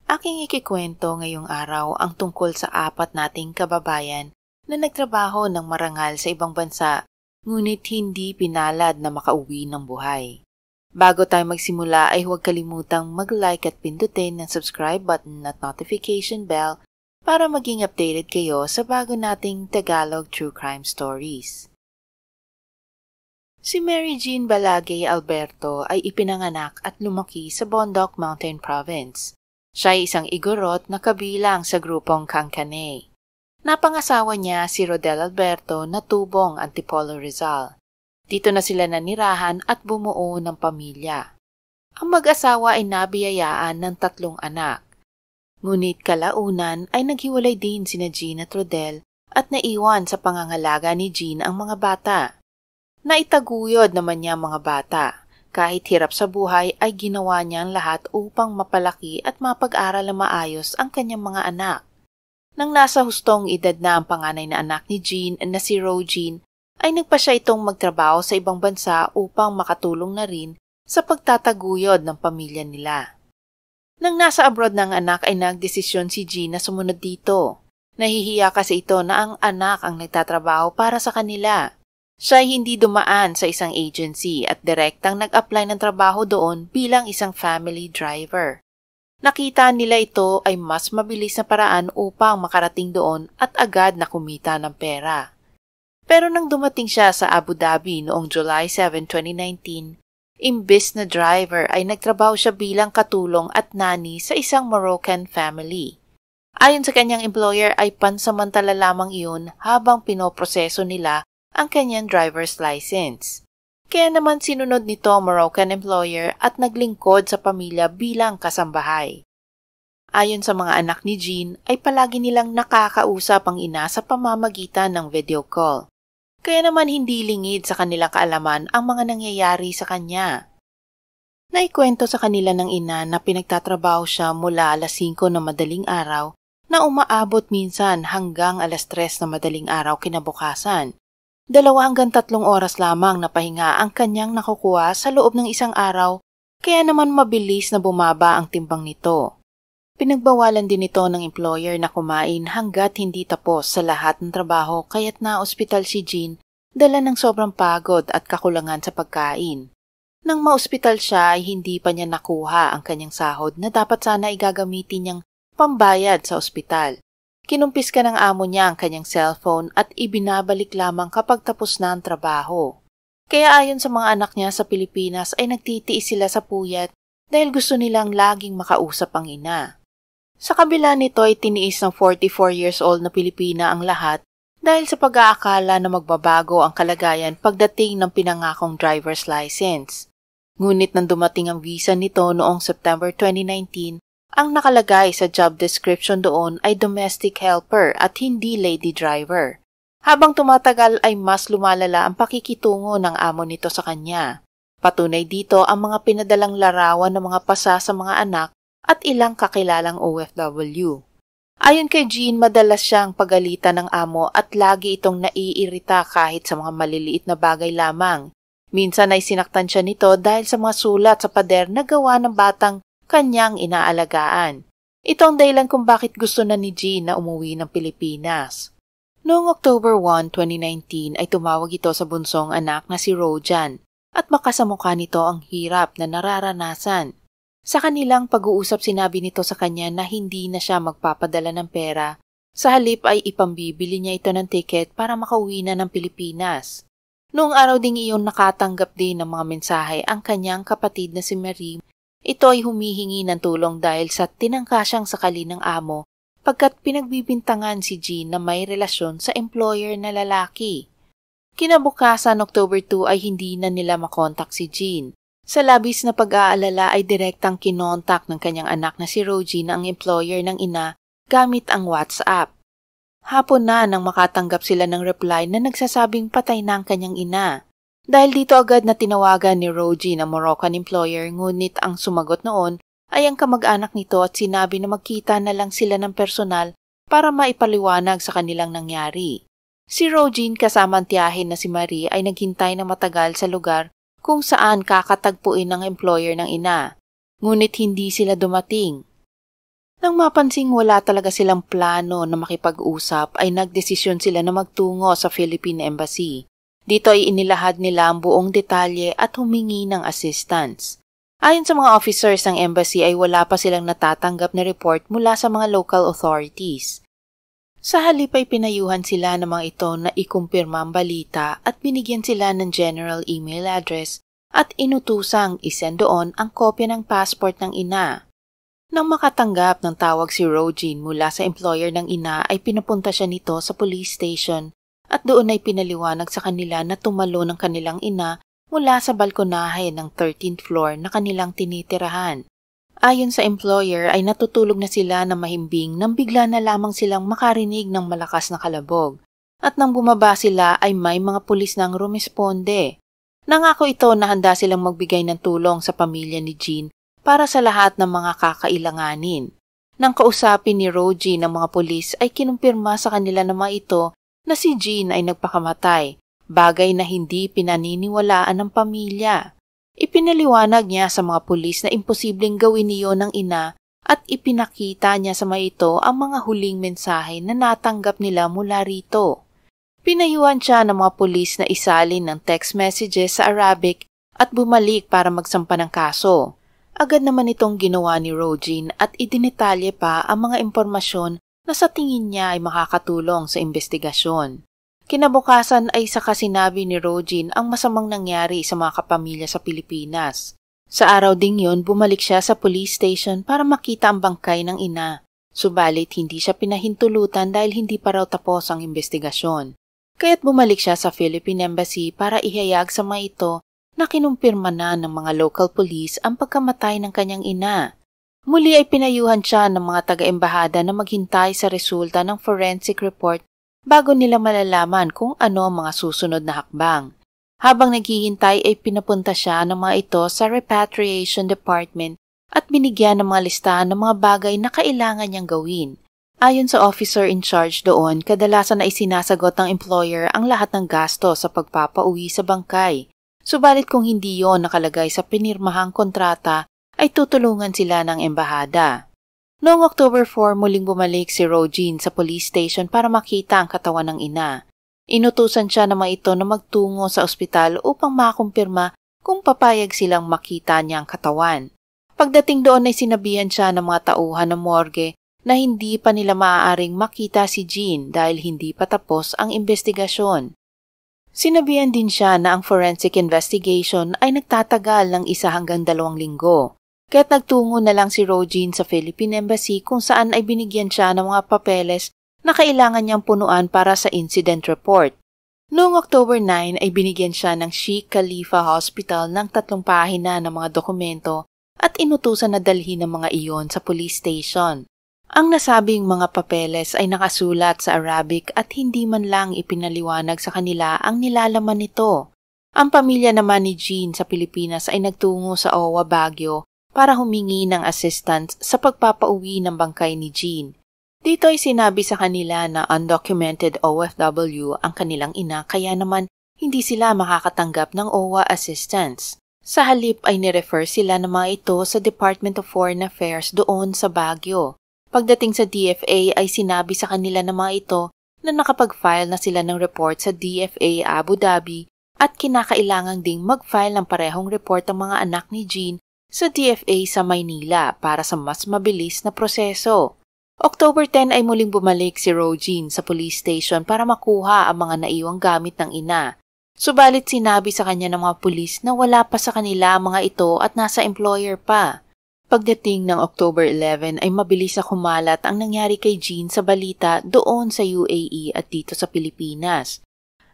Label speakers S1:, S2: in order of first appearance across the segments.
S1: Aking ikikwento ngayong araw ang tungkol sa apat nating kababayan na nagtrabaho ng marangal sa ibang bansa, ngunit hindi pinalad na makauwi ng buhay. Bago tayo magsimula ay huwag kalimutang mag-like at pindutin ang subscribe button at notification bell para maging updated kayo sa bago nating Tagalog True Crime Stories. Si Mary Jean Balagay Alberto ay ipinanganak at lumaki sa Bondoc Mountain Province. Siya ay isang Igorot na kabilang sa grupong Kangkanay. Napangasawa niya si Rodel Alberto na tubong Antipolo Rizal. Dito na sila nanirahan at bumuo ng pamilya. Ang mag-asawa ay nabiyayaan ng 3 anak. Ngunit kalaunan ay naghiwalay din sina Jean at Rodel at naiwan sa pangangalaga ni Jean ang mga bata. Naitaguyod naman niya ang mga bata. Kahit hirap sa buhay ay ginawa niya ang lahat upang mapalaki at mapag-aral na maayos ang kanyang mga anak. Nang nasa hustong edad na ang panganay na anak ni Jean na si Rojean, ay nagpa siya itong magtrabaho sa ibang bansa upang makatulong na rin sa pagtataguyod ng pamilya nila. Nang nasa abroad ng anak ay nagdesisyon si Jean na sumunod dito. Nahihiya kasi ito na ang anak ang nagtatrabaho para sa kanila. Siya ay hindi dumaan sa isang agency at direktang nag-apply ng trabaho doon bilang isang family driver. Nakita nila ito ay mas mabilis na paraan upang makarating doon at agad na kumita ng pera. Pero nang dumating siya sa Abu Dhabi noong July 7, 2019, imbes na driver ay nagtrabaho siya bilang katulong at nani sa isang Moroccan family. Ayon sa kanyang employer ay pansamantala lamang iyon habang pinoproseso nila ang kanyang driver's license. Kaya naman sinunod nito ang Moroccan employer at naglingkod sa pamilya bilang kasambahay. Ayon sa mga anak ni Jean ay palagi nilang nakakausap ang ina sa pamamagitan ng video call. Kaya naman hindi lingid sa kanilang kaalaman ang mga nangyayari sa kanya. Naikwento sa kanila ng ina na pinagtatrabaho siya mula alas 5 ng madaling araw na umaabot minsan hanggang alas 3 ng madaling araw kinabukasan. 2 hanggang 3 oras lamang na pahinga ang kanyang nakukuha sa loob ng isang araw, kaya naman mabilis na bumaba ang timbang nito. Pinagbawalan din ito ng employer na kumain hanggat hindi tapos sa lahat ng trabaho kaya't na-ospital si Jean dala ng sobrang pagod at kakulangan sa pagkain. Nang ma-ospital siya ay hindi pa niya nakuha ang kanyang sahod na dapat sana igagamitin niyang pambayad sa ospital. Kinumpis ka ng amo niya ang kanyang cellphone at ibinabalik lamang kapag tapos na ang trabaho. Kaya ayon sa mga anak niya sa Pilipinas ay nagtitiis sila sa puyat dahil gusto nilang laging makausap ang ina. Sa kabila nito ay tiniis ng 44 years old na Pilipina ang lahat dahil sa pag-aakala na magbabago ang kalagayan pagdating ng pinangakong driver's license. Ngunit nang dumating ang visa nito noong September 2019, ang nakalagay sa job description doon ay domestic helper at hindi lady driver. Habang tumatagal ay mas lumalala ang pakikitungo ng amo nito sa kanya. Patunay dito ang mga pinadalang larawan ng mga pasa sa mga anak at ilang kakilalang OFW. Ayon kay Jean, madalas siyang pagalitan ng amo at lagi itong naiirita kahit sa mga maliliit na bagay lamang. Minsan ay sinaktan siya nito dahil sa mga sulat sa pader na gawa ng batang kanyang inaalagaan. Ito ang dahilan kung bakit gusto na ni Jean na umuwi ng Pilipinas. Noong October 1, 2019 ay tumawag ito sa bunsong anak na si Rojan at makasamukha nito ang hirap na nararanasan. Sa kanilang pag-uusap sinabi nito sa kanya na hindi na siya magpapadala ng pera. Sa halip ay ipambibili niya ito ng tiket para makauwi na ng Pilipinas. Noong araw ding iyon nakatanggap din ng mga mensahe ang kanyang kapatid na si Marie. Ito ay humihingi ng tulong dahil sa tinangka siyang sakali ng amo pagkat pinagbibintangan si Jean na may relasyon sa employer na lalaki. Kinabukasan October 2 ay hindi na nila makontak si Jean. Sa labis na pag-aalala ay direktang kinontak ng kanyang anak na si Rojean ang employer ng ina gamit ang WhatsApp. Hapon na nang makatanggap sila ng reply na nagsasabing patay na ang kanyang ina. Dahil dito agad na tinawagan ni Rojean ang Moroccan employer ngunit ang sumagot noon ay ang kamag-anak nito at sinabi na magkita na lang sila ng personal para maipaliwanag sa kanilang nangyari. Si Rojean kasama ang tiyahin na si Marie ay naghintay na matagal sa lugar kung saan kakatagpuin ng employer ng ina, ngunit hindi sila dumating. Nang mapansing wala talaga silang plano na makipag-usap ay nagdesisyon sila na magtungo sa Philippine Embassy. Dito ay inilahad nila ang buong detalye at humingi ng assistance. Ayon sa mga officers ng embassy ay wala pa silang natatanggap na report mula sa mga local authorities. Sa halip ay pinayuhan sila ng mga ito na ikumpirma ang balita at binigyan sila ng general email address at inutusang isend doon ang kopya ng passport ng ina. Nang makatanggap ng tawag si Rogin mula sa employer ng ina ay pinapunta siya nito sa police station at doon ay pinaliwanag sa kanila na tumalo ng kanilang ina mula sa balkonahe ng 13th floor na kanilang tinitirahan. Ayon sa employer ay natutulog na sila na mahimbing nang bigla na lamang silang makarinig ng malakas na kalabog. At nang bumaba sila ay may mga pulis nang rumesponde. Nangako ito na handa silang magbigay ng tulong sa pamilya ni Jean para sa lahat ng mga kakailanganin. Nang kausapin ni Rogie ng mga pulis ay kinumpirma sa kanila ng mga ito na si Jean ay nagpakamatay, bagay na hindi pinaniniwalaan ng pamilya. Ipinaliwanag niya sa mga pulis na imposibleng gawin niyo ng ina at ipinakita niya sa mga ito ang mga huling mensahe na natanggap nila mula rito. Pinayuhan siya ng mga pulis na isalin ng text messages sa Arabic at bumalik para magsampa ng kaso. Agad naman itong ginawa ni Rogin at idinetalye pa ang mga impormasyon na sa tingin niya ay makakatulong sa investigasyon. Kinabukasan ay saka sinabi ni Rogin ang masamang nangyari sa mga kapamilya sa Pilipinas. Sa araw ding yon, bumalik siya sa police station para makita ang bangkay ng ina. Subalit hindi siya pinahintulutan dahil hindi pa raw tapos ang investigasyon. Kaya't bumalik siya sa Philippine Embassy para ihayag sa mga ito na kinumpirma na ng mga local police ang pagkamatay ng kanyang ina. Muli ay pinayuhan siya ng mga taga-embahada na maghintay sa resulta ng forensic report bago nila malalaman kung ano ang mga susunod na hakbang. Habang naghihintay ay pinapunta siya ng mga ito sa Repatriation Department at binigyan ng mga listahan ng mga bagay na kailangan niyang gawin. Ayon sa officer in charge doon, kadalasan ay sinasagot ng employer ang lahat ng gasto sa pagpapauwi sa bangkay. Subalit kung hindi yon nakalagay sa pinirmahang kontrata, ay tutulungan sila ng embahada. Noong October 4, muling bumalik si Rogin sa police station para makita ang katawan ng ina. Inutusan siya ng mga ito na magtungo sa ospital upang makumpirma kung papayag silang makita niya ang katawan. Pagdating doon ay sinabihan siya ng mga tauhan ng morgue na hindi pa nila maaaring makita si Jean dahil hindi pa tapos ang investigasyon. Sinabihan din siya na ang forensic investigation ay nagtatagal ng 1 hanggang 2 linggo. Kaya't nagtungo na lang si Rogin sa Philippine Embassy kung saan ay binigyan siya ng mga papeles na kailangan niyang punuan para sa incident report. Noong October 9 ay binigyan siya ng Sheikh Khalifa Hospital ng 3 pahina ng mga dokumento at inutusan na dalhin ang mga iyon sa police station. Ang nasabing mga papeles ay nakasulat sa Arabic at hindi man lang ipinaliwanag sa kanila ang nilalaman nito. Ang pamilya naman ni Jean sa Pilipinas ay nagtungo sa OWA Baguio para humingi ng assistance sa pagpapauwi ng bangkay ni Jean. Dito ay sinabi sa kanila na undocumented OFW ang kanilang ina kaya naman hindi sila makakatanggap ng OWA assistance. Sa halip ay nirefer sila ng mga ito sa Department of Foreign Affairs doon sa Baguio. Pagdating sa DFA ay sinabi sa kanila ng mga ito na nakapag-file na sila ng report sa DFA Abu Dhabi at kinakailangan ding mag-file ng parehong report ang mga anak ni Jean sa DFA sa Maynila para sa mas mabilis na proseso. October 10 ay muling bumalik si Rogin sa police station para makuha ang mga naiwang gamit ng ina. Subalit sinabi sa kanya ng mga pulis na wala pa sa kanila ang mga ito at nasa employer pa. Pagdating ng October 11 ay mabilis na kumalat ang nangyari kay Jean sa balita doon sa UAE at dito sa Pilipinas.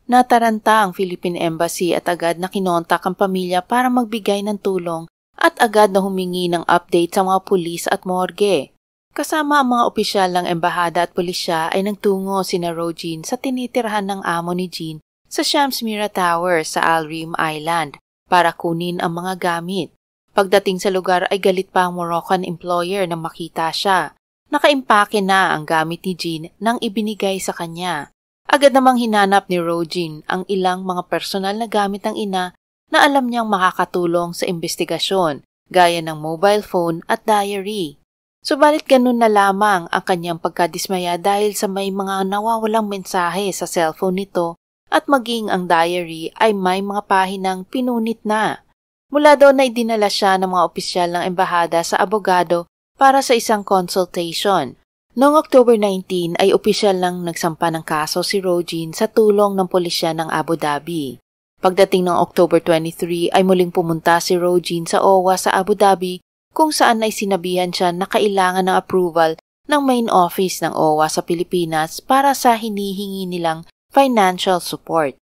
S1: Nataranta ang Philippine Embassy at agad na kinontak ang pamilya para magbigay ng tulong at agad na humingi ng update sa mga pulis at morgue. Kasama ang mga opisyal ng embahada at pulisya ay nagtungo sina Rogin sa tinitirahan ng amo ni Jean sa Shamsmira Tower sa Al Reem Island para kunin ang mga gamit. Pagdating sa lugar ay galit pa ang Moroccan employer na makita siya. Nakaimpake na ang gamit ni Jean nang ibinigay sa kanya. Agad namang hinanap ni Rogin ang ilang mga personal na gamit ng ina na alam niyang makakatulong sa investigasyon, gaya ng mobile phone at diary. Subalit ganun na lamang ang kanyang pagkadismaya dahil sa may mga nawawalang mensahe sa cellphone nito at maging ang diary ay may mga pahinang pinunit na. Mula doon ay dinala siya ng mga opisyal ng embahada sa abogado para sa isang consultation. Noong October 19 ay opisyal lang nagsampa ng kaso si Rogin sa tulong ng pulisya ng Abu Dhabi. Pagdating ng October 23 ay muling pumunta si Rogin sa OWA sa Abu Dhabi kung saan ay sinabihan siya na kailangan ng approval ng main office ng OWA sa Pilipinas para sa hinihingi nilang financial support.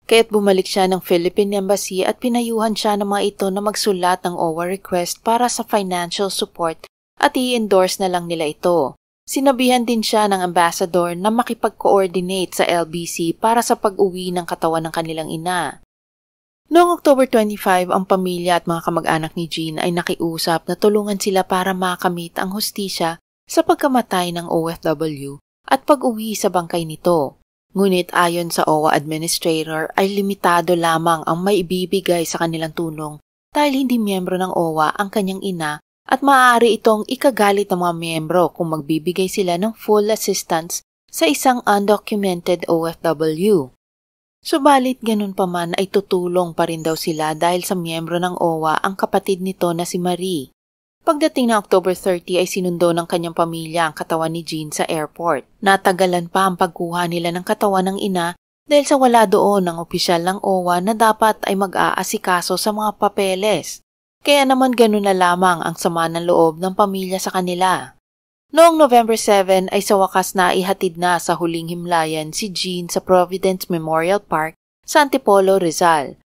S1: Kaya't bumalik siya ng Philippine Embassy at pinayuhan siya ng mga ito na magsulat ng OWA request para sa financial support at i-endorse na lang nila ito. Sinabihan din siya ng ambassador na makipag-coordinate sa LBC para sa pag-uwi ng katawan ng kanilang ina. Noong October 25, ang pamilya at mga kamag-anak ni Jean ay nakiusap na tulungan sila para makamit ang hustisya sa pagkamatay ng OFW at pag-uwi sa bangkay nito. Ngunit ayon sa OWA administrator ay limitado lamang ang maibibigay sa kanilang tulong dahil hindi miyembro ng OWA ang kanyang ina at maaari itong ikagalit ng mga miyembro kung magbibigay sila ng full assistance sa isang undocumented OFW. Subalit ganun pa man ay tutulong pa rin daw sila dahil sa miyembro ng OWA ang kapatid nito na si Marie. Pagdating ng October 30 ay sinundo ng kanyang pamilya ang katawan ni Jean sa airport. Natagalan pa ang pagkuha nila ng katawan ng ina dahil sa wala doon ang opisyal ng OWA na dapat ay mag-aasikaso sa mga papeles. Kaya naman ganun na lamang ang sama ng loob ng pamilya sa kanila. Noong November 7 ay sa wakas na ihatid na sa huling himlayan si Jean sa Providence Memorial Park sa Antipolo, Rizal.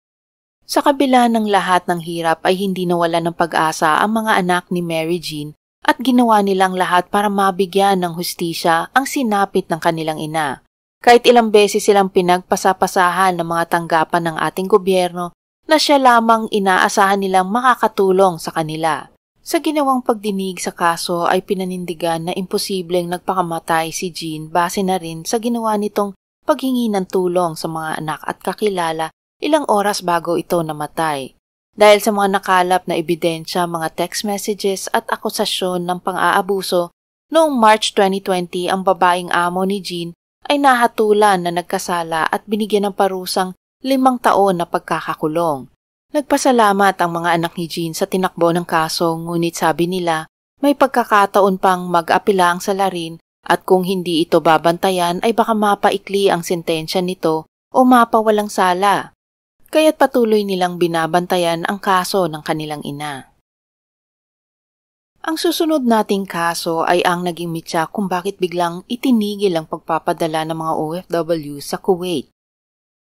S1: Sa kabila ng lahat ng hirap ay hindi nawala ng pag-asa ang mga anak ni Mary Jean at ginawa nilang lahat para mabigyan ng hustisya ang sinapit ng kanilang ina. Kahit ilang beses silang pinagpasapasahan ng mga tanggapan ng ating gobyerno na siya lamang inaasahan nilang makakatulong sa kanila. Sa ginawang pagdinig sa kaso ay pinanindigan na imposibleng nagpakamatay si Jean base na rin sa ginawa nitong paghingi ng tulong sa mga anak at kakilala ilang oras bago ito namatay. Dahil sa mga nakalap na ebidensya, mga text messages at akusasyon ng pang-aabuso, noong March 2020 ang babaeng amo ni Jean ay nahatulan na nagkasala at binigyan ng parusang 5 taon na pagkakakulong. Nagpasalamat ang mga anak ni Jean sa tinakbo ng kaso ngunit sabi nila may pagkakataon pang mag-apila ang salarin at kung hindi ito babantayan ay baka mapaikli ang sentensya nito o mapawalang sala. Kaya't patuloy nilang binabantayan ang kaso ng kanilang ina. Ang susunod nating kaso ay ang naging mitya kung bakit biglang itinigil ang pagpapadala ng mga OFW sa Kuwait.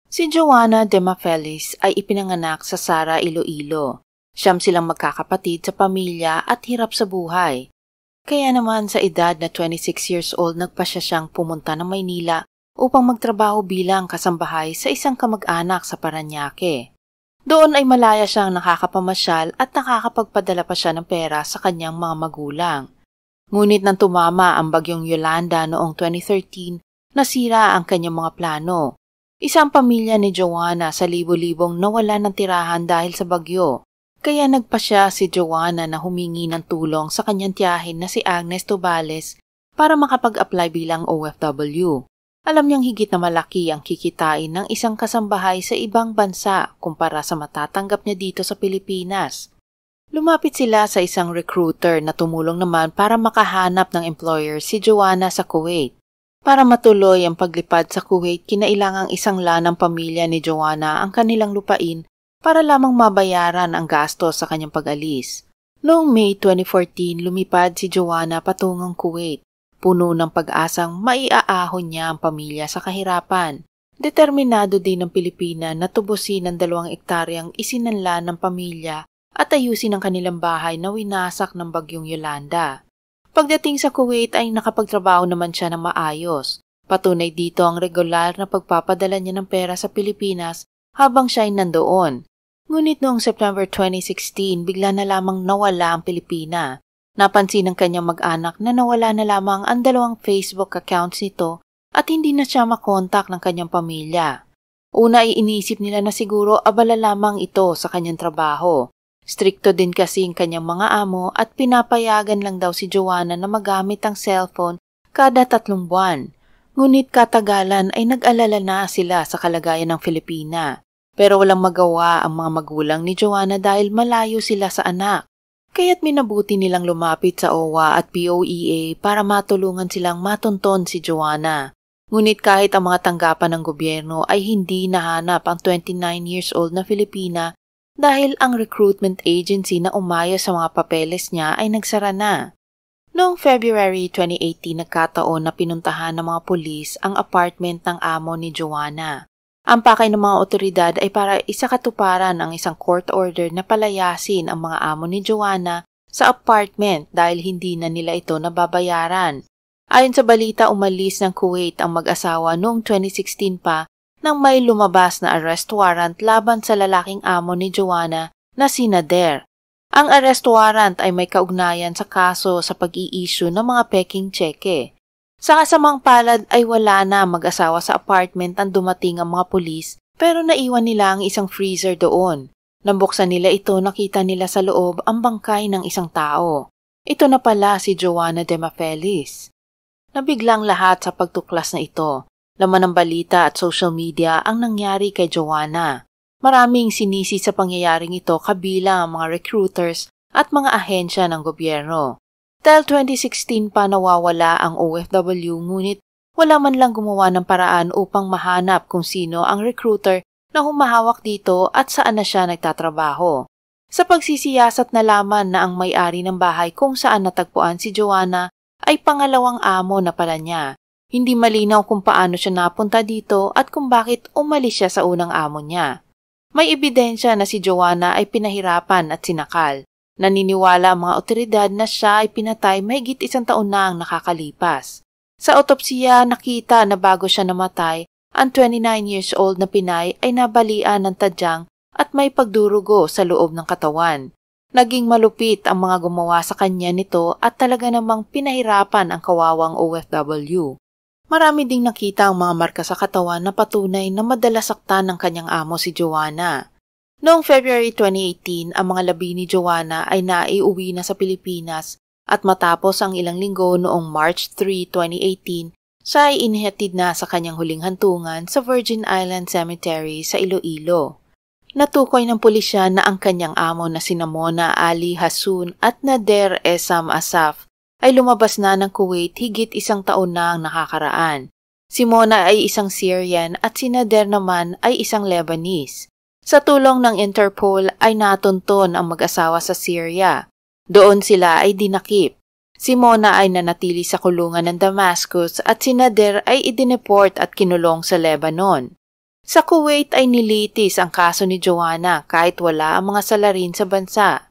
S1: Si Joanna Demafelis ay ipinanganak sa Sara, Iloilo. Siyam silang magkakapatid sa pamilya at hirap sa buhay. Kaya naman sa edad na 26 years old nagpasya siyang pumunta ng Maynila upang magtrabaho bilang kasambahay sa isang kamag-anak sa Parañaque. Doon ay malaya siyang nakakapamasyal at nakakapagpadala pa siya ng pera sa kanyang mga magulang. Ngunit nang tumama ang bagyong Yolanda noong 2013, nasira ang kanyang mga plano. Isang pamilya ni Joanna sa libo-libong nawala ng tirahan dahil sa bagyo. Kaya nagpasya si Joanna na humingi ng tulong sa kanyang tiyahin na si Agnes Tubales para makapag-apply bilang OFW. Alam niyang higit na malaki ang kikitain ng isang kasambahay sa ibang bansa kumpara sa matatanggap niya dito sa Pilipinas. Lumapit sila sa isang recruiter na tumulong naman para makahanap ng employer si Joanna sa Kuwait. Para matuloy ang paglipad sa Kuwait, kinailangang isang lanang pamilya ni Joanna ang kanilang lupain para lamang mabayaran ang gastos sa kanyang pag-alis. Noong May 2014, lumipad si Joanna patungong Kuwait. Puno ng pag-asang maiaahon niya ang pamilya sa kahirapan. Determinado din ng Pilipina na tubusin ang 2 ektaryang isinanla ng pamilya at ayusin ang kanilang bahay na winasak ng bagyong Yolanda. Pagdating sa Kuwait ay nakapagtrabaho naman siya ng maayos. Patunay dito ang regular na pagpapadala niya ng pera sa Pilipinas habang siya ay nandoon. Ngunit noong September 2016, bigla na lamang nawala ang Pilipina. Napansin ng kanyang mag-anak na nawala na lamang ang 2 Facebook accounts nito at hindi na siya makontak ng kanyang pamilya. Una ay inisip nila na siguro abala lamang ito sa kanyang trabaho. Strikto din kasi ang kanyang mga amo at pinapayagan lang daw si Joanna na magamit ang cellphone kada 3 buwan. Ngunit katagalan ay nag-alala na sila sa kalagayan ng Filipina. Pero walang magawa ang mga magulang ni Joanna dahil malayo sila sa anak. Kaya't minabuti nilang lumapit sa OWA at POEA para matulungan silang matunton si Joanna. Ngunit kahit ang mga tanggapan ng gobyerno ay hindi nahanap ang 29 years old na Filipina dahil ang recruitment agency na umayos sa mga papeles niya ay nagsara na. Noong February 2018 nagkataon na pinuntahan ng mga pulis ang apartment ng amo ni Joanna. Ang pakay ng mga otoridad ay para isakatuparan ang isang court order na palayasin ang mga amo ni Joanna sa apartment dahil hindi na nila ito nababayaran. Ayon sa balita, umalis ng Kuwait ang mag-asawa noong 2016 pa nang may lumabas na arrest warrant laban sa lalaking amo ni Joanna na si Nader. Ang arrest warrant ay may kaugnayan sa kaso sa pag-i-issue ng mga peking tseke. Sa kasamang palad ay wala na mag-asawa sa apartment ang dumating ang mga pulis pero naiwan nila ang isang freezer doon. Nang buksan nila ito, nakita nila sa loob ang bangkay ng isang tao. Ito na pala si Joanna Demafelis. Nabiglang lahat sa pagtuklas na ito. Laman ng balita at social media ang nangyari kay Joanna. Maraming sinisi sa pangyayaring ito kabilang ang mga recruiters at mga ahensya ng gobyerno. Dahil 2016 pa nawawala ang OFW ngunit wala man lang gumawa ng paraan upang mahanap kung sino ang recruiter na humahawak dito at saan na siya nagtatrabaho. Sa pagsisiyasat nalaman na ang may-ari ng bahay kung saan natagpuan si Joanna ay pangalawang amo na pala niya. Hindi malinaw kung paano siya napunta dito at kung bakit umalis siya sa unang amo niya. May ebidensya na si Joanna ay pinahirapan at sinakal. Naniniwala ang mga otoridad na siya ay pinatay mahigit 1 taon na ang nakakalipas. Sa otopsiya, nakita na bago siya namatay, ang 29 years old na Pinay ay nabalian ng tadyang at may pagdurugo sa loob ng katawan. Naging malupit ang mga gumawa sa kanya nito at talaga namang pinahirapan ang kawawang OFW. Marami ding nakita ang mga marka sa katawan na patunay na madalas saktan ng kanyang amo si Joanna. Noong February 2018, ang mga labi ni Joanna ay naiuwi na sa Pilipinas at matapos ang ilang linggo noong March 3, 2018, siya ay inihatid na sa kanyang huling hantungan sa Virgin Island Cemetery sa Iloilo. Natukoy ng pulisya na ang kanyang amo na sina Mona Ali Hassoun at Nader Essam Asaf ay lumabas na ng Kuwait higit 1 taon na ang nakakaraan. Si Mona ay isang Syrian at si Nader naman ay isang Lebanese. Sa tulong ng Interpol ay natunton ang mag-asawa sa Syria. Doon sila ay dinakip. Si Mona ay nanatili sa kulungan ng Damascus at si Nader ay idineport at kinulong sa Lebanon. Sa Kuwait ay nilitis ang kaso ni Joanna kahit wala ang mga salarin sa bansa.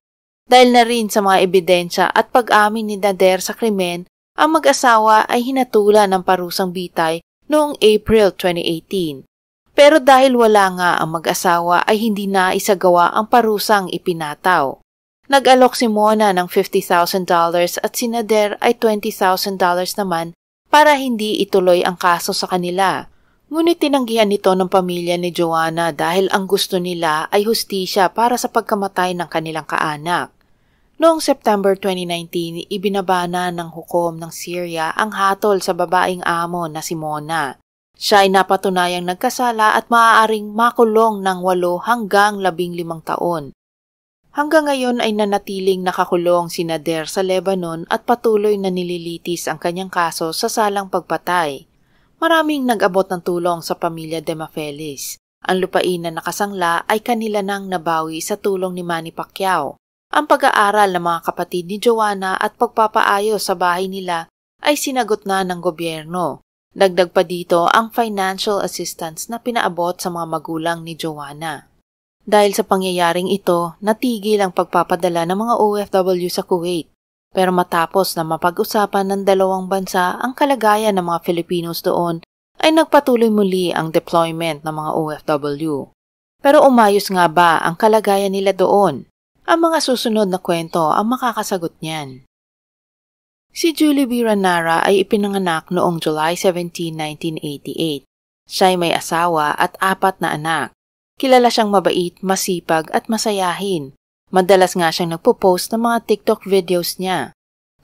S1: Dahil na rin sa mga ebidensya at pag-amin ni Nader sa krimen, ang mag-asawa ay hinatulan ng parusang bitay noong April 2018. Pero dahil wala nga ang mag-asawa ay hindi na isagawa ang parusang ipinataw. Nag-alok si Mona ng $50,000 at si Nader ay $20,000 naman para hindi ituloy ang kaso sa kanila. Ngunit tinanggihan nito ng pamilya ni Joanna dahil ang gusto nila ay hustisya para sa pagkamatay ng kanilang kaanak. Noong September 2019, ibinabana ng hukom ng Syria ang hatol sa babaeng amo na si Mona. Siya ay napatunayang nagkasala at maaaring makulong ng 8 hanggang 15 taon. Hanggang ngayon ay nanatiling nakakulong si Nader sa Lebanon at patuloy na nililitis ang kanyang kaso sa salang pagpatay. Maraming nag-abot ng tulong sa pamilya Demafelis. Ang lupain na nakasangla ay kanila nang nabawi sa tulong ni Manny Pacquiao. Ang pag-aaral ng mga kapatid ni Joanna at pagpapaayos sa bahay nila ay sinagot na ng gobyerno. Dagdag pa dito ang financial assistance na pinaabot sa mga magulang ni Joanna. Dahil sa pangyayaring ito, natigil ang pagpapadala ng mga OFW sa Kuwait. Pero matapos na mapag-usapan ng dalawang bansa ang kalagayan ng mga Filipinos doon, ay nagpatuloy muli ang deployment ng mga OFW. Pero umayos nga ba ang kalagayan nila doon? Ang mga susunod na kwento ang makakasagot niyan. Si Julie B. Ranara ay ipinanganak noong July 17, 1988. Siya ay may asawa at 4 na anak. Kilala siyang mabait, masipag at masayahin. Madalas nga siyang nagpo-post ng mga TikTok videos niya.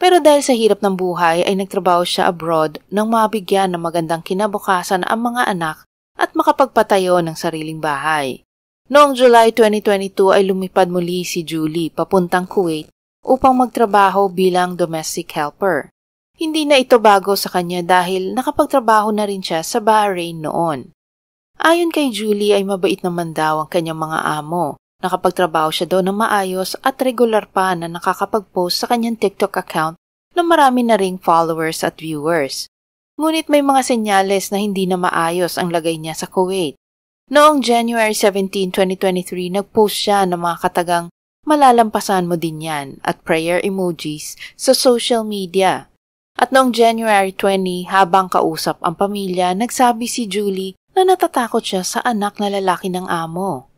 S1: Pero dahil sa hirap ng buhay ay nagtrabaho siya abroad nang mabigyan ng magandang kinabukasan ang mga anak at makapagpatayo ng sariling bahay. Noong July 2022 ay lumipad muli si Julie papuntang Kuwait upang magtrabaho bilang domestic helper. Hindi na ito bago sa kanya dahil nakapagtrabaho na rin siya sa Bahrain noon. Ayon kay Julie ay mabait naman daw ang kanyang mga amo. Nakapagtrabaho siya doon ng maayos at regular pa na nakakapag-post sa kanyang TikTok account na marami na ring followers at viewers. Ngunit may mga senyales na hindi na maayos ang lagay niya sa Kuwait. Noong January 17, 2023, nag-post siya ng mga katagang malalampasan mo din yan at prayer emojis sa social media. At noong January 20, habang kausap ang pamilya, nagsabi si Julie na natatakot siya sa anak na lalaki ng amo.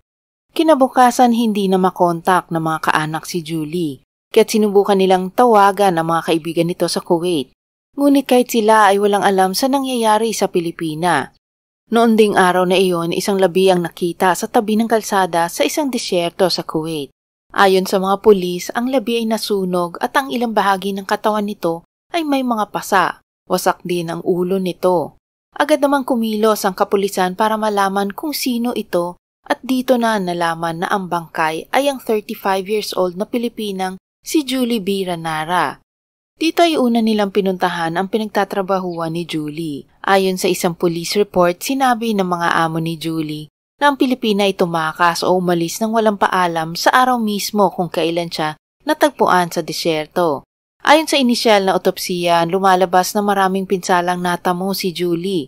S1: Kinabukasan hindi na makontak ng mga kaanak si Julie, kaya't sinubukan nilang tawagan ang mga kaibigan nito sa Kuwait. Ngunit kahit sila ay walang alam sa nangyayari sa Pilipina. Noon ding araw na iyon, isang labi ang nakita sa tabi ng kalsada sa isang disyerto sa Kuwait. Ayon sa mga pulis, ang labi ay nasunog at ang ilang bahagi ng katawan nito ay may mga pasa. Wasak din ang ulo nito. Agad namang kumilos ang kapulisan para malaman kung sino ito at dito na nalaman na ang bangkay ay ang 35 years old na Pilipinang si Julie B. Ranara. Dito ay una nilang pinuntahan ang pinagtatrabahuan ni Julie. Ayon sa isang police report, sinabi ng mga amo ni Julie na ang Pilipina ay tumakas o umalis ng walang paalam sa araw mismo kung kailan siya natagpuan sa disyerto. Ayon sa inisyal na otopsiya, lumalabas na maraming pinsalang natamo si Julie.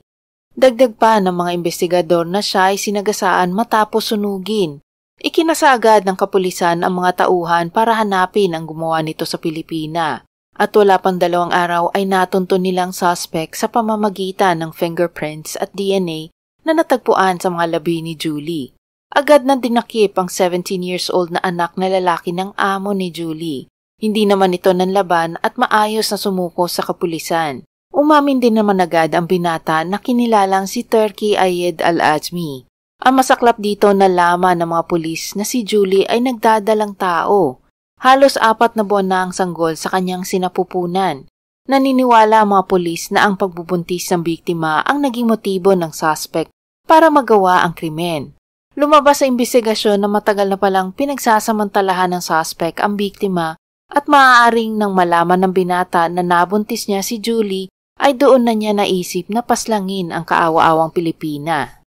S1: Dagdag pa ng mga investigador na siya ay sinagasaan matapos sunugin. Ikinasa agad ng kapulisan ang mga tauhan para hanapin ang gumawa nito sa Pilipina. At wala pang 2 araw ay natunto nilang suspect sa pamamagitan ng fingerprints at DNA na natagpuan sa mga labi ni Julie. Agad na dinakip ang 17 years old na anak na lalaki ng amo ni Julie. Hindi naman ito nanlaban at maayos na sumuko sa kapulisan. Umamin din naman agad ang binata na kinilalang si Turki Ayed Al-Azmi. Ang masaklap dito na nalaman ng mga pulis na si Julie ay nagdadalang tao. Halos 4 na buwan na ang sanggol sa kanyang sinapupunan. Naniniwala ang mga pulis na ang pagbubuntis ng biktima ang naging motibo ng suspect para magawa ang krimen. Lumabas sa investigasyon na matagal na palang pinagsasamantalahan ng suspect ang biktima at maaaring nang malaman ng binata na nabuntis niya si Julie ay doon na niya naisip na paslangin ang kaawa-awang Pilipina.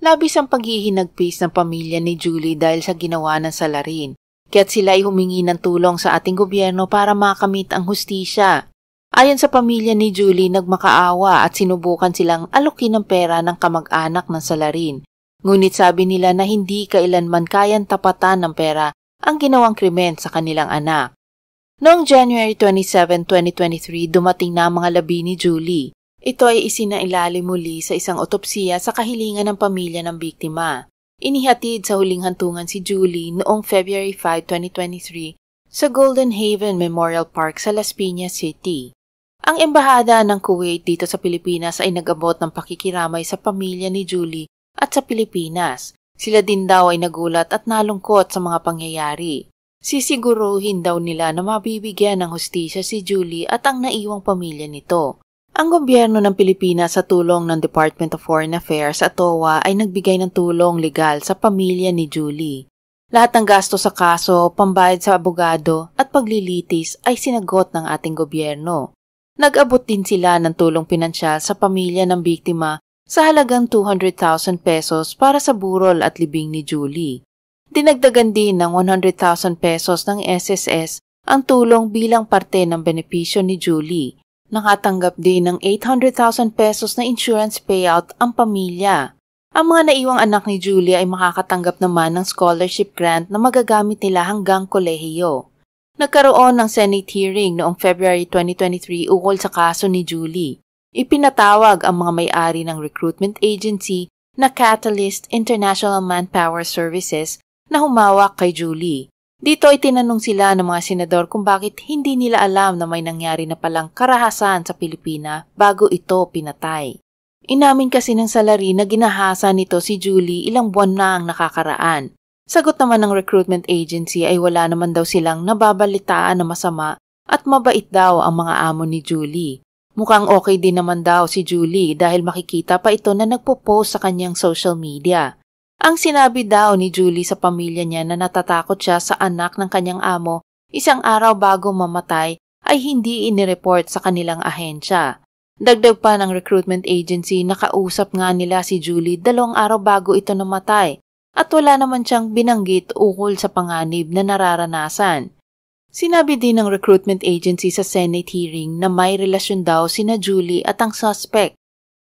S1: Labis ang paghihinagpis ng pamilya ni Julie dahil sa ginawa ng salarin, kaya't sila ay humingi ng tulong sa ating gobyerno para makamit ang hustisya. Ayon sa pamilya ni Julie, nagmakaawa at sinubukan silang alokin ng pera ng kamag-anak ng salarin. Ngunit sabi nila na hindi kailanman kayang tapatan ng pera ang ginawang krimen sa kanilang anak. Noong January 27, 2023, dumating na ang mga labi ni Julie. Ito ay isinailalim muli sa isang otopsiya sa kahilingan ng pamilya ng biktima. Inihatid sa huling hantungan si Julie noong February 5, 2023 sa Golden Haven Memorial Park sa Las Piñas City. Ang embahada ng Kuwait dito sa Pilipinas ay nag-abot ng pakikiramay sa pamilya ni Julie at sa Pilipinas. Sila din daw ay nagulat at nalungkot sa mga pangyayari. Sisiguruhin daw nila na mabibigyan ng hustisya si Julie at ang naiwang pamilya nito. Ang gobyerno ng Pilipinas sa tulong ng Department of Foreign Affairs at OWA ay nagbigay ng tulong legal sa pamilya ni Julie. Lahat ng gasto sa kaso, pambayad sa abogado at paglilitis ay sinagot ng ating gobyerno. Nag-abot din sila ng tulong pinansyal sa pamilya ng biktima sa halagang 200,000 pesos para sa burol at libing ni Julie. Dinagdagan din ng 100,000 pesos ng SSS ang tulong bilang parte ng benepisyo ni Julie. Nakatanggap din ng 800,000 pesos na insurance payout ang pamilya. Ang mga naiwang anak ni Julie ay makakatanggap naman ng scholarship grant na magagamit nila hanggang kolehiyo. Nagkaroon ng Senate hearing noong February 2023 ukol sa kaso ni Julie. Ipinatawag ang mga may-ari ng recruitment agency na Catalyst International Manpower Services na humawak kay Julie. Dito ay tinanong sila ng mga senador kung bakit hindi nila alam na may nangyari na palang karahasan sa Pilipina bago ito pinatay. Inamin kasi ng salarin na ginahasa nito si Julie ilang buwan na ang nakakaraan. Sagot naman ng recruitment agency ay wala naman daw silang nababalitaan na masama at mabait daw ang mga amo ni Julie. Mukhang okay din naman daw si Julie dahil makikita pa ito na nagpo-post sa kanyang social media. Ang sinabi daw ni Julie sa pamilya niya na natatakot siya sa anak ng kanyang amo isang araw bago mamatay ay hindi inireport sa kanilang ahensya. Dagdag pa ng recruitment agency na kausap nga nila si Julie 2 araw bago ito namatay at wala naman siyang binanggit ukol sa panganib na nararanasan. Sinabi din ng recruitment agency sa Senate hearing na may relasyon daw sina Julie at ang suspect.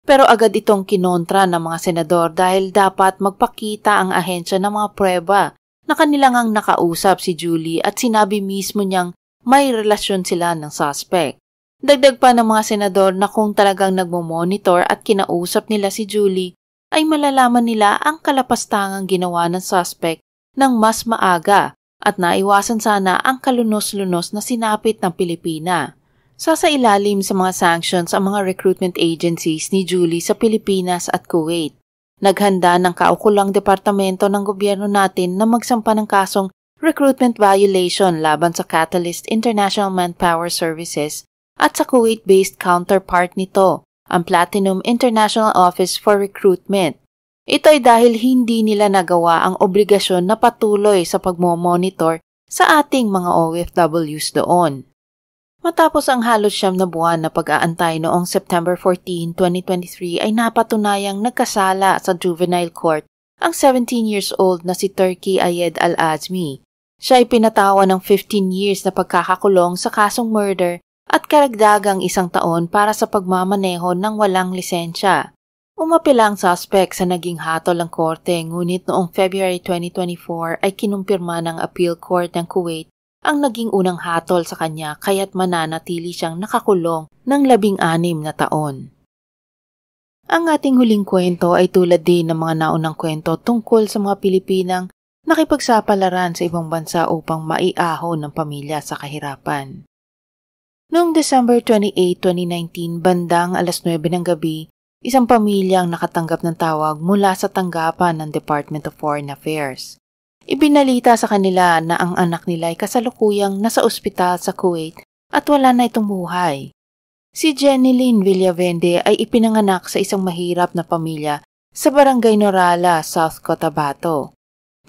S1: Pero agad itong kinontra ng mga senador dahil dapat magpakita ang ahensya ng mga pruweba na kanilang ang nakausap si Julie at sinabi mismo niyang may relasyon sila ng suspect. Dagdag pa ng mga senador na kung talagang nagmo-monitor at kinausap nila si Julie, ay malalaman nila ang kalapastangang ginawa ng suspect ng mas maaga at naiwasan sana ang kalunos-lunos na sinapit ng Pilipina. Sasailalim sa mga sanctions ang mga recruitment agencies ni Julie sa Pilipinas at Kuwait. Naghanda ng kaukulang departamento ng gobyerno natin na magsampa ng kasong recruitment violation laban sa Catalyst International Manpower Services at sa Kuwait-based counterpart nito, ang Platinum International Office for Recruitment. Ito ay dahil hindi nila nagawa ang obligasyon na patuloy sa pagmomonitor sa ating mga OFWs doon. Matapos ang halos 9 na buwan na pag-aantay noong September 14, 2023 ay napatunayang nagkasala sa juvenile court ang 17 years old na si Turki Ayed Al-Azmi. Siya ay pinatawan ng 15 years na pagkakakulong sa kasong murder at karagdagang 1 taon para sa pagmamaneho ng walang lisensya. Umapila ang suspect sa naging hatol ng korte ngunit noong February 2024 ay kinumpirma ng appeal court ng Kuwait ang naging unang hatol sa kanya kaya't mananatili siyang nakakulong ng 16 na taon. Ang ating huling kwento ay tulad din ng mga naunang kwento tungkol sa mga Pilipinang nakipagsapalaran sa ibang bansa upang maiahon ng pamilya sa kahirapan. Noong December 28, 2019, bandang 9:00 ng gabi, isang pamilyang nakatanggap ng tawag mula sa tanggapan ng Department of Foreign Affairs. Ibinalita sa kanila na ang anak nila ay kasalukuyang nasa ospital sa Kuwait at wala na itong buhay. Si Jenilyn Villavende ay ipinanganak sa isang mahirap na pamilya sa Barangay Norala, South Cotabato.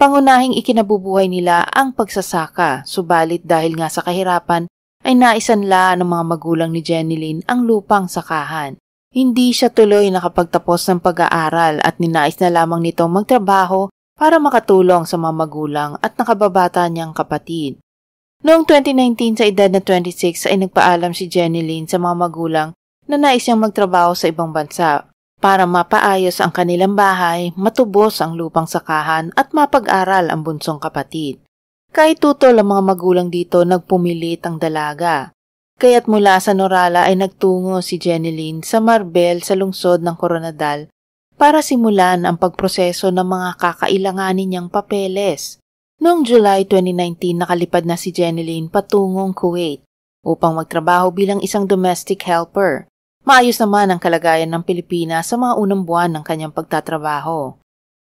S1: Pangunahing ikinabubuhay nila ang pagsasaka, subalit dahil nga sa kahirapan ay naisanla ng mga magulang ni Jenilyn ang lupang sakahan. Hindi siya tuloy nakapagtapos ng pag-aaral at ninais na lamang nitong magtrabaho para makatulong sa mga magulang at nakababata niyang kapatid. Noong 2019 sa edad na 26 ay nagpaalam si Jenilyn sa mga magulang na nais niyang magtrabaho sa ibang bansa para mapaayos ang kanilang bahay, matubos ang lupang sakahan at mapag-aral ang bunsong kapatid. Kahit tutol ang mga magulang dito, nagpumilit ang dalaga. Kaya't mula sa Norala ay nagtungo si Jenilyn sa Marbel sa lungsod ng Coronadal para simulan ang pagproseso ng mga kakailanganin niyang papeles. Noong July 2019 nakalipad na si Jenilyn patungong Kuwait upang magtrabaho bilang isang domestic helper. Maayos naman ang kalagayan ng Pilipinas sa mga unang buwan ng kanyang pagtatrabaho.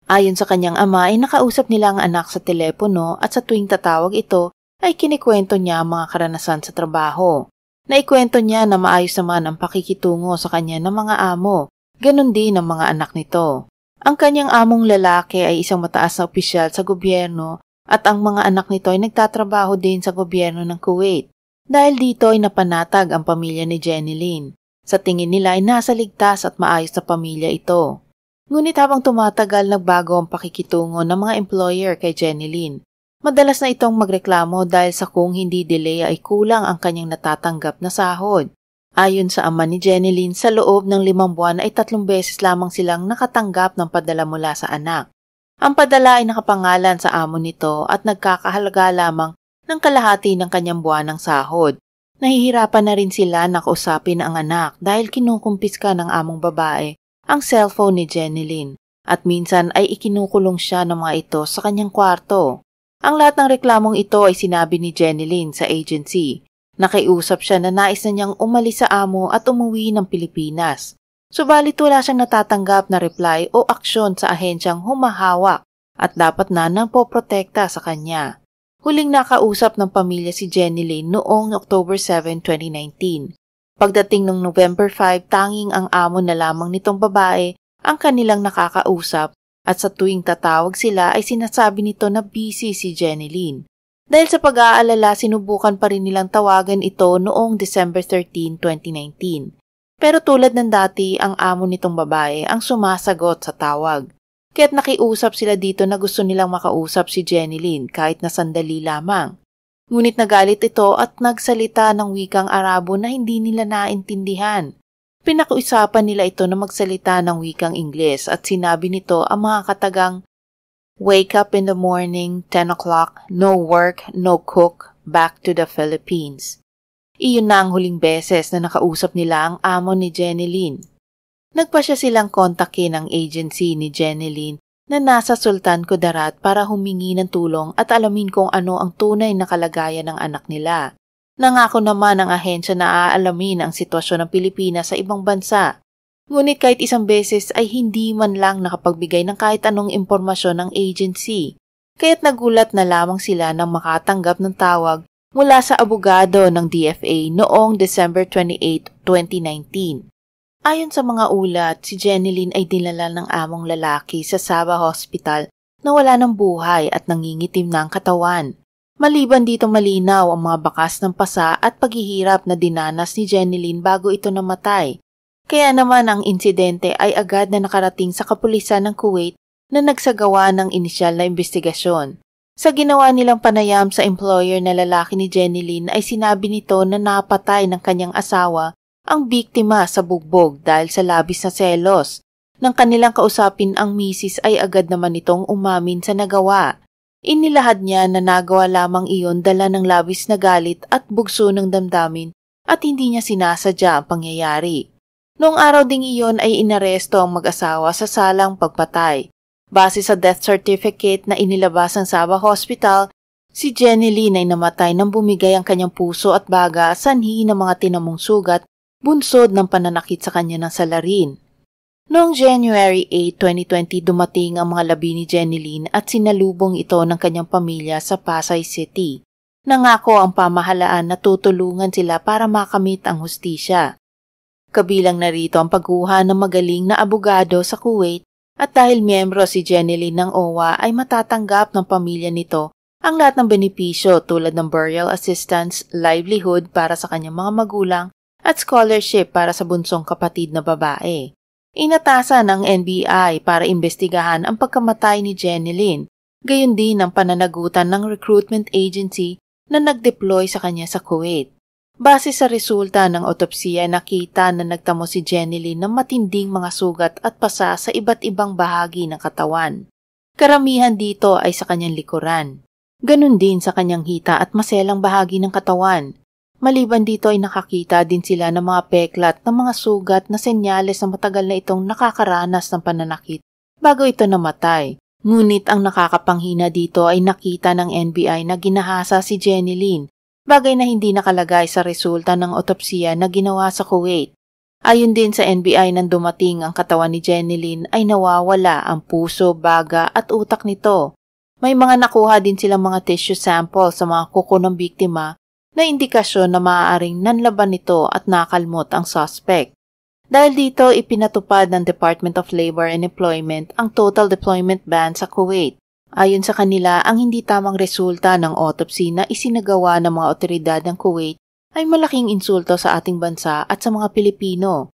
S1: Ayon sa kanyang ama ay nakausap nila ang anak sa telepono at sa tuwing tatawag ito ay kinikwento niya ang mga karanasan sa trabaho. Naikwento niya na maayos naman ang pakikitungo sa kanya ng mga amo, ganon din ang mga anak nito. Ang kanyang among lalaki ay isang mataas na opisyal sa gobyerno at ang mga anak nito ay nagtatrabaho din sa gobyerno ng Kuwait. Dahil dito ay napanatag ang pamilya ni Jenilyn. Sa tingin nila ay nasa ligtas at maayos na pamilya ito. Ngunit habang tumatagal nagbago ang pakikitungo ng mga employer kay Jenilyn. Madalas na itong magreklamo dahil sa kung hindi delay ay kulang ang kanyang natatanggap na sahod. Ayon sa ama ni Jenilyn, sa loob ng 5 buwan ay 3 beses lamang silang nakatanggap ng padala mula sa anak. Ang padala ay nakapangalan sa amo nito at nagkakahalaga lamang ng kalahati ng kanyang buwanang sahod. Nahihirapan na rin sila na kausapin ang anak dahil kinukumpiska ng among babae ang cellphone ni Jenilyn at minsan ay ikinukulong siya ng mga ito sa kanyang kwarto. Ang lahat ng reklamong ito ay sinabi ni Jenilyn sa agency. Nakiusap siya na nais na niyang umalis sa amo at umuwi ng Pilipinas. Subalit wala siyang natatanggap na reply o aksyon sa ahensyang humahawak at dapat na nang poprotekta sa kanya. Huling nakausap ng pamilya si Jenilyn noong October 7, 2019. Pagdating ng November 5, tanging ang amo na lamang nitong babae ang kanilang nakakausap at sa tuwing tatawag sila ay sinasabi nito na busy si Jenilyn. Dahil sa pag-aalala, sinubukan pa rin nilang tawagan ito noong December 13, 2019. Pero tulad ng dati, ang amo nitong babae ang sumasagot sa tawag. Kaya't nakiusap sila dito na gusto nilang makausap si Jenilyn kahit na sandali lamang. Ngunit nagalit ito at nagsalita ng wikang Arabo na hindi nila naintindihan. Pinakiusapan nila ito na magsalita ng wikang Ingles at sinabi nito ang mga katagang "Wake up in the morning, 10 o'clock, no work, no cook, back to the Philippines." Iyon na ang huling beses na nakausap nila ang amo ni Jenilyn. Nagpasya silang kontakin ang agency ni Jenilyn na nasa Sultan Kudarat para humingi ng tulong at alamin kung ano ang tunay na kalagayan ng anak nila. Nangako naman ang ahensya na aalamin ang sitwasyon ng Pilipinas sa ibang bansa. Ngunit kahit isang beses ay hindi man lang nakapagbigay ng kahit anong impormasyon ng agency. Kaya't nagulat na lamang sila nang makatanggap ng tawag mula sa abogado ng DFA noong December 28, 2019. Ayon sa mga ulat, si Jenilyn ay dinala ng among lalaki sa Sabah Hospital na wala ng buhay at nangingitim na ang katawan. Maliban dito malinaw ang mga bakas ng pasa at paghihirap na dinanas ni Jenilyn bago ito namatay. Kaya naman ang insidente ay agad na nakarating sa kapulisan ng Kuwait na nagsagawa ng inisyal na investigasyon. Sa ginawa nilang panayam sa employer na lalaki ni Jenilyn ay sinabi nito na napatay ng kanyang asawa ang biktima sa bugbog dahil sa labis na selos. Nang kanilang kausapin ang misis ay agad naman itong umamin sa nagawa. Inilahad niya na nagawa lamang iyon dala ng labis na galit at bugso ng damdamin at hindi niya sinasadya ang pangyayari. Noong araw ding iyon ay inaresto ang mag-asawa sa salang pagpatay. Base sa death certificate na inilabas ng Sabah Hospital, si Jenilyn ay namatay nang bumigay ang kanyang puso at baga sanhi ng mga tinamong sugat bunsod ng pananakit sa kanya ng salarin. Noong January 8, 2020 dumating ang mga labi ni Jenilyn at sinalubong ito ng kanyang pamilya sa Pasay City. Nangako ang pamahalaan na tutulungan sila para makamit ang hustisya. Kabilang narito ang pagkuha ng magaling na abogado sa Kuwait at dahil miyembro si Jenilyn ng OWA ay matatanggap ng pamilya nito ang lahat ng benepisyo tulad ng burial assistance, livelihood para sa kanyang mga magulang at scholarship para sa bunsong kapatid na babae. Inatasan ng NBI para imbestigahan ang pagkamatay ni Jenilyn, gayon din ang pananagutan ng recruitment agency na nag-deploy sa kanya sa Kuwait. Base sa resulta ng otopsiya, nakita na nagtamo si Jenilyn ng matinding mga sugat at pasa sa iba't ibang bahagi ng katawan. Karamihan dito ay sa kanyang likuran. Ganon din sa kanyang hita at maselang bahagi ng katawan. Maliban dito ay nakakita din sila ng mga peklat ng mga sugat na senyales na matagal na itong nakakaranas ng pananakit bago ito namatay. Ngunit ang nakakapanghina dito ay nakita ng NBI na ginahasa si Jenilyn, bagay na hindi nakalagay sa resulta ng otopsiya na ginawa sa Kuwait. Ayon din sa NBI nang dumating ang katawan ni Jenilyn ay nawawala ang puso, baga at utak nito. May mga nakuha din silang mga tissue sample sa mga kuko ng biktima na indikasyon na maaaring nanlaban nito at nakalmot ang suspect. Dahil dito, ipinatupad ng Department of Labor and Employment ang total deployment ban sa Kuwait. Ayon sa kanila, ang hindi tamang resulta ng autopsy na isinagawa ng mga otoridad ng Kuwait ay malaking insulto sa ating bansa at sa mga Pilipino.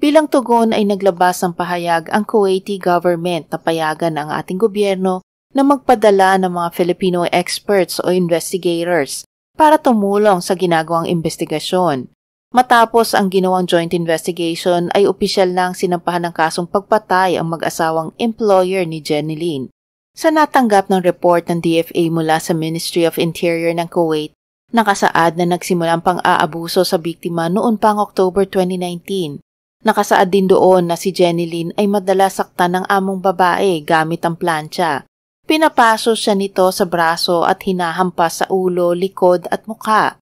S1: Bilang tugon ay naglabas ng pahayag ang Kuwaiti government na payagan ang ating gobyerno na magpadala ng mga Filipino experts o investigators para tumulong sa ginagawang investigasyon. Matapos ang ginawang joint investigation ay opisyal nang sinampahan ng kasong pagpatay ang mag-asawang employer ni Jenilyn. Sa natanggap ng report ng DFA mula sa Ministry of Interior ng Kuwait, nakasaad na nagsimula ang pang-aabuso sa biktima noon pang October 2019. Nakasaad din doon na si Jenilyn ay madalas saktan ng among babae gamit ang plancha. Pinapaso siya nito sa braso at hinahampas sa ulo, likod at mukha.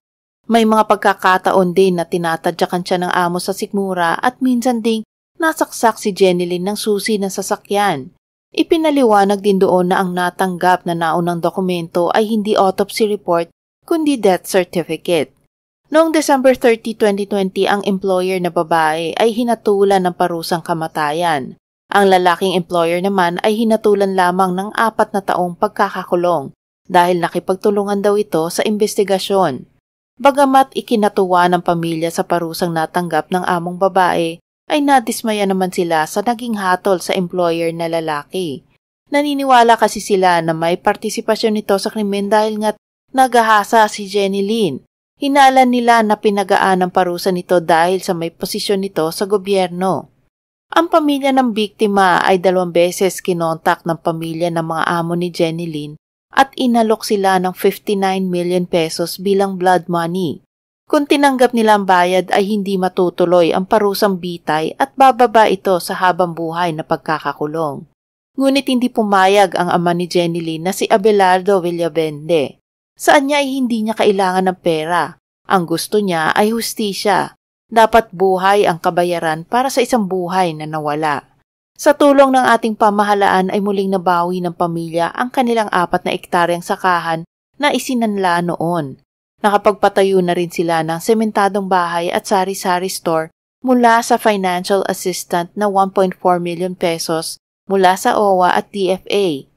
S1: May mga pagkakataon din na tinatadyakan siya ng amo sa sikmura at minsan ding nasaksak si Jenilyn ng susi ng sasakyan. Ipinaliwanag din doon na ang natanggap na naunang dokumento ay hindi autopsy report kundi death certificate. Noong December 30, 2020, ang employer na babae ay hinatulan ng parusang kamatayan. Ang lalaking employer naman ay hinatulan lamang ng 4 na taong pagkakakulong dahil nakipagtulungan daw ito sa investigasyon. Bagamat ikinatuwa ng pamilya sa parusang natanggap ng among babae, ay nadismaya naman sila sa naging hatol sa employer na lalaki. Naniniwala kasi sila na may partisipasyon nito sa krimen dahil nga't nagahasa si Jenny Lynn. Hinala nila na pinagaan ang parusa nito dahil sa may posisyon nito sa gobyerno. Ang pamilya ng biktima ay 2 beses kinontak ng pamilya ng mga amo ni Jenny Lynn at inalok sila ng 59 million pesos bilang blood money. Kung tinanggap nila ang bayad ay hindi matutuloy ang parusang bitay at bababa ito sa habang buhay na pagkakakulong. Ngunit hindi pumayag ang ama ni Jenny Lynn na si Abelardo Villavende. Saan niya ay hindi niya kailangan ng pera. Ang gusto niya ay hustisya. Dapat buhay ang kabayaran para sa isang buhay na nawala. Sa tulong ng ating pamahalaan ay muling nabawi ng pamilya ang kanilang 4 na ektaryang sakahan na isinanla noon. Nakapagpatayo na rin sila ng sementadong bahay at sari-sari store mula sa financial assistant na 1.4 million pesos mula sa OWA at DFA.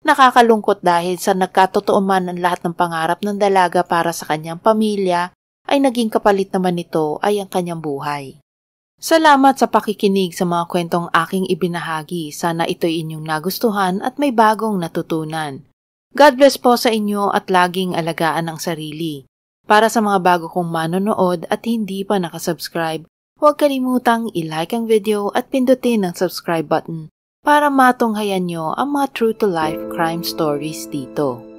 S1: Nakakalungkot dahil sa nagkatotoo man ang lahat ng pangarap ng dalaga para sa kanyang pamilya, ay naging kapalit naman nito ay ang kanyang buhay. Salamat sa pakikinig sa mga kwentong aking ibinahagi. Sana ito'y inyong nagustuhan at may bagong natutunan. God bless po sa inyo at laging alagaan ang sarili. Para sa mga bago kong manonood at hindi pa nakasubscribe, huwag kalimutang i-like ang video at pindutin ang subscribe button para matunghayan nyo ang mga true-to-life crime stories dito.